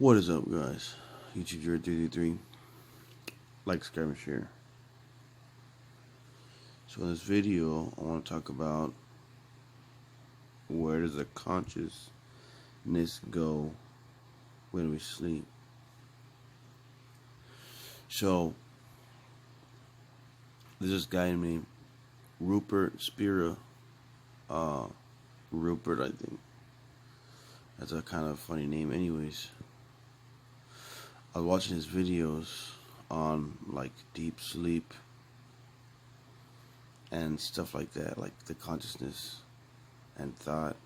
What is up, guys? YouTube 333. Like, subscribe, and share. So in this video, I want to talk about where does the consciousness go when we sleep. So there's this guy named Rupert Spira. Rupert, I think. That's a kind of funny name, anyways. I was watching his videos on like deep sleep and stuff like that, like the consciousness and thought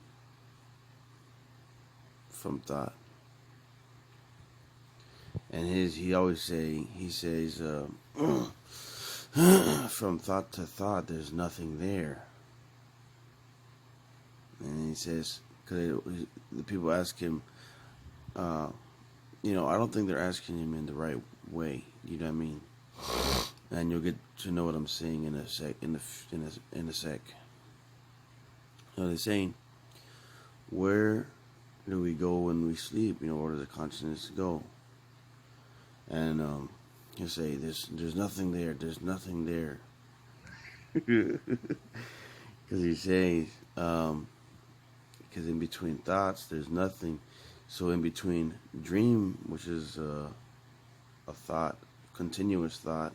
from thought. And he always says from thought to thought there's nothing there. And he says, because the people ask him, I don't think they're asking him in the right way. You know what I mean? And you'll get to know what I'm saying in a sec. So they're saying, where do we go when we sleep? Where does the consciousness go? And he'll say, there's nothing there. There's nothing there. Because he says, because in between thoughts, there's nothing. So in between dream, which is a thought, continuous thought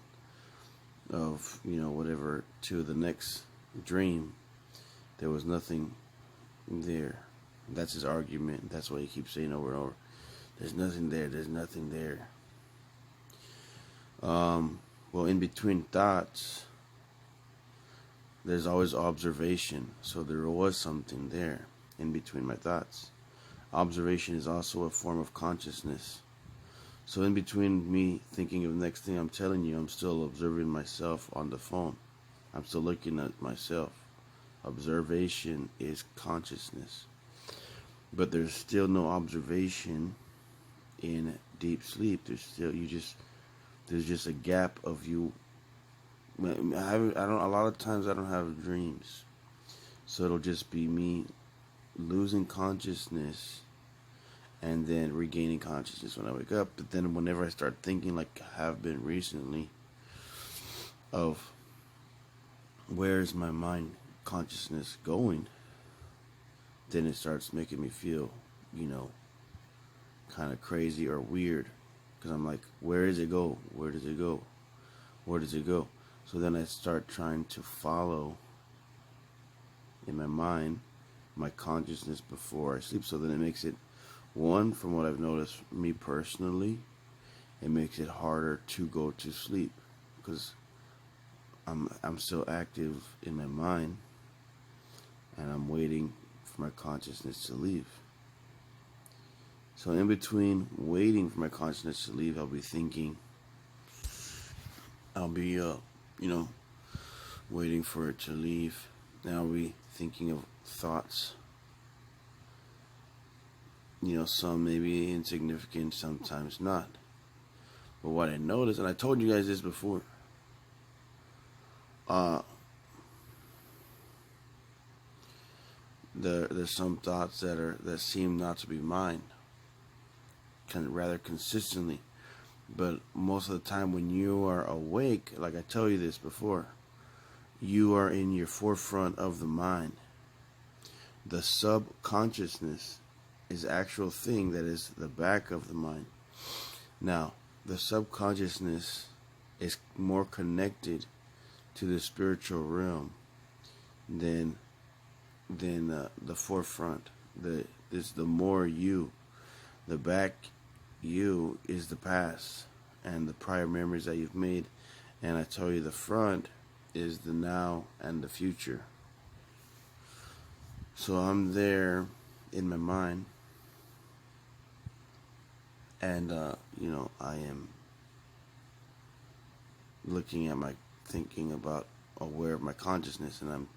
of, whatever, to the next dream, there was nothing there. That's his argument. That's why he keeps saying over and over, there's nothing there, there's nothing there. Well, in between thoughts, there's always observation. So there was something there in between my thoughts. Observation is also a form of consciousness. So in between me thinking of the next thing I'm telling you, I'm still observing myself on the phone. I'm still looking at myself. Observation is consciousness. But there's still no observation in deep sleep. There's just a gap of you. A lot of times I don't have dreams. So it'll just be me losing consciousness and then regaining consciousness when I wake up. But then whenever I start thinking, like I have been recently, of where is my mind consciousness going, then it starts making me feel, kind of crazy or weird. Because I'm like, where does it go? Where does it go? Where does it go? So then I start trying to follow in my mind my consciousness before I sleep. So then it makes it, one, from what I've noticed, me personally, it makes it harder to go to sleep because I'm still active in my mind and I'm waiting for my consciousness to leave. So in between waiting for my consciousness to leave, I'll be thinking, I'll be waiting for it to leave. Then I'll be thinking of thoughts. Some may be insignificant, sometimes not. But what I noticed, and I told you guys this before, there's some thoughts that seem not to be mine, rather consistently. But most of the time when you are awake, like I told you this before, you are in your forefront of the mind. The subconsciousness is the actual thing that is the back of the mind. Now, the subconsciousness is more connected to the spiritual realm than the forefront. The more you. The back you is the past and the prior memories that you've made, and I tell you the front is the now and the future. So I'm there in my mind, and I am looking at thinking about aware of my consciousness, and I'm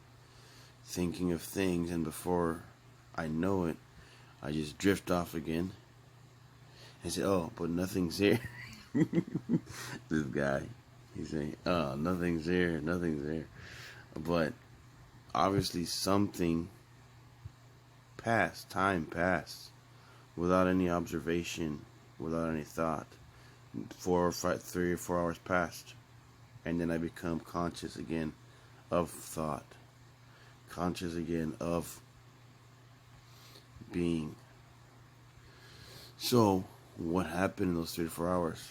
thinking of things, and before I know it, I just drift off again and say, oh, but nothing's there. This guy, he's saying, oh, nothing's there, nothing's there. But obviously something passed, time passed, without any observation without any thought. 4 or 5, 3 or 4 hours passed, and then I become conscious again of thought, conscious again of being. So, what happened in those 3 to 4 hours?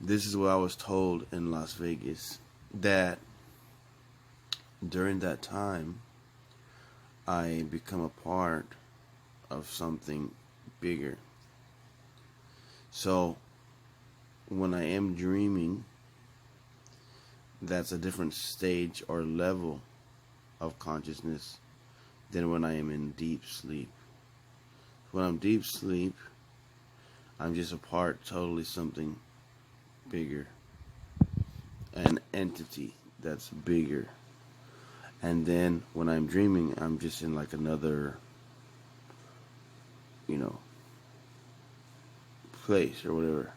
This is what I was told in Las Vegas, that during that time, I become a part of something bigger. So, when I am dreaming, that's a different stage or level of consciousness than when I am in deep sleep. When I'm deep sleep, I'm just a part, totally something bigger, an entity that's bigger. And then when I'm dreaming, I'm just in like another, you know, place or whatever,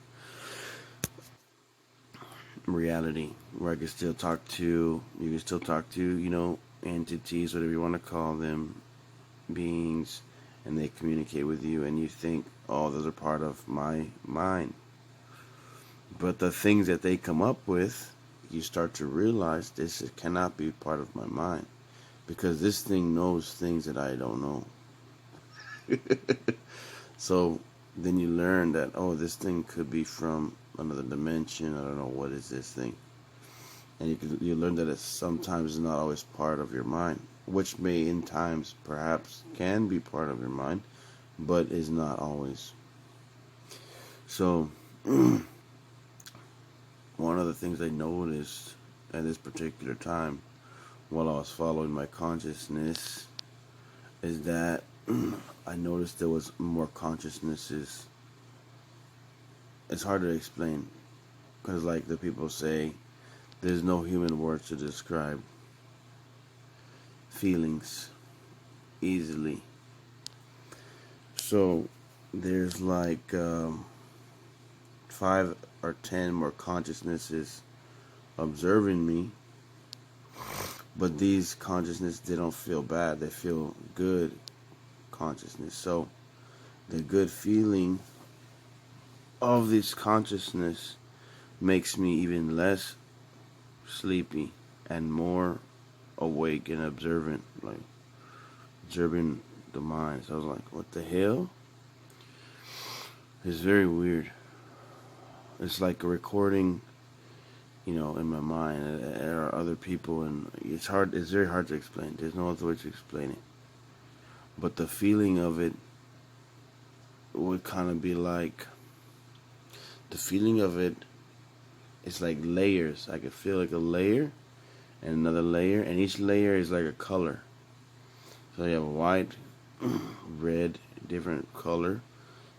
reality, where I can still talk to, you can still talk to, entities, whatever you want to call them, beings, and they communicate with you, and you think, oh, those are part of my mind. But the things that they come up with, you start to realize this cannot be part of my mind, because this thing knows things that I don't know. So then you learn that, oh, this thing could be from another dimension. I don't know, what is this thing. And you learn that it's sometimes not always part of your mind, which may in times perhaps can be part of your mind, but is not always. So one of the things I noticed at this particular time while I was following my consciousness is that I noticed there was more consciousnesses. It's hard to explain, because like the people say, there's no human words to describe feelings easily. So there's like 5 or 10 more consciousnesses observing me, but these consciousness, they don't feel bad, they feel good consciousness. So the good feeling of this consciousness makes me even less sleepy and more awake and observant, like observing the mind. So I was like, what the hell? It's very weird. It's like a recording, in my mind. There are other people, and it's very hard to explain. There's no other way to explain it. But the feeling of it would kind of be like, the feeling of it is like layers. I could feel like a layer and another layer, and each layer is like a color. So you have white, red, different color,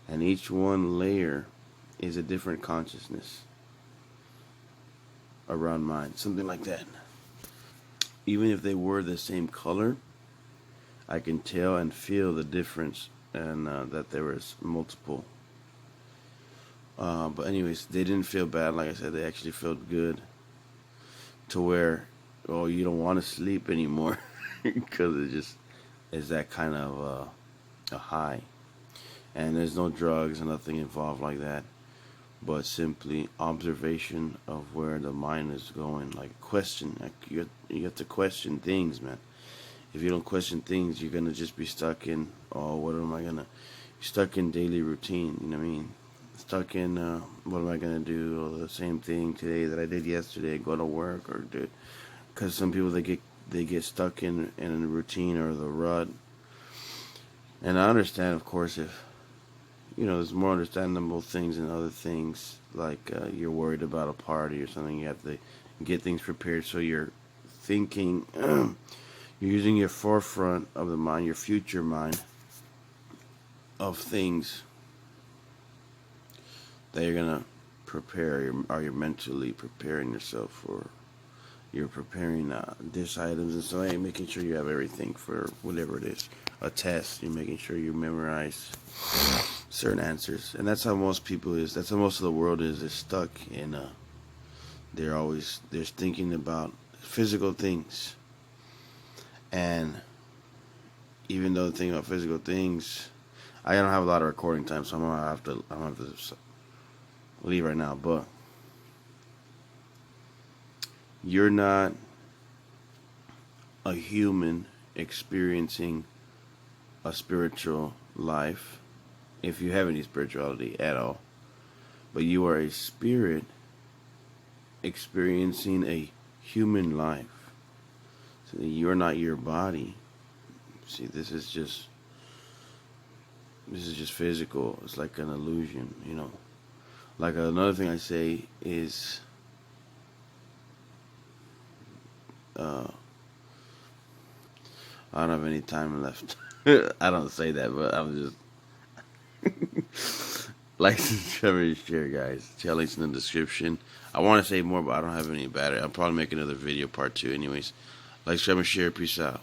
and each one layer is a different consciousness around mine, something like that. Even if they were the same color, I can tell and feel the difference, and that there was multiple. But anyways, they didn't feel bad. Like I said, they actually felt good, to where, oh, you don't want to sleep anymore because it just is that kind of a high. And there's no drugs and nothing involved like that, but simply observation of where the mind is going. Like question, like you have to question things, man. If you don't question things, you're gonna just be stuck in, oh, what am I gonna? Stuck in daily routine. You know what I mean? Stuck in, what am I gonna do? Oh, the same thing today that I did yesterday. Go to work or do. Because some people, they get stuck in a routine or the rut. And I understand, of course, if there's more understandable things than other things. Like you're worried about a party or something, you have to get things prepared. So you're thinking, you're using your forefront of the mind, your future mind, of things that you're gonna prepare. Are you mentally preparing yourself for? You're preparing dish items and so, hey, making sure you have everything for whatever it is. A test, you're making sure you memorize certain answers, and that's how most people is. That's how most of the world is. They're stuck in. They're thinking about physical things, and even though the thing about physical things, I don't have a lot of recording time, so I'm gonna have to leave right now. But you're not a human experiencing a spiritual life, if you have any spirituality at all, but you are a spirit experiencing a human life. So you're not your body. See, this is just physical. It's like an illusion, you know. Like another thing I say is, I don't have any time left. I don't say that, but I'm just like, subscribe, share, guys. Tell links in the description. I want to say more, but I don't have any battery. I'll probably make another video part 2 anyways. Like, subscribe, share. Peace out.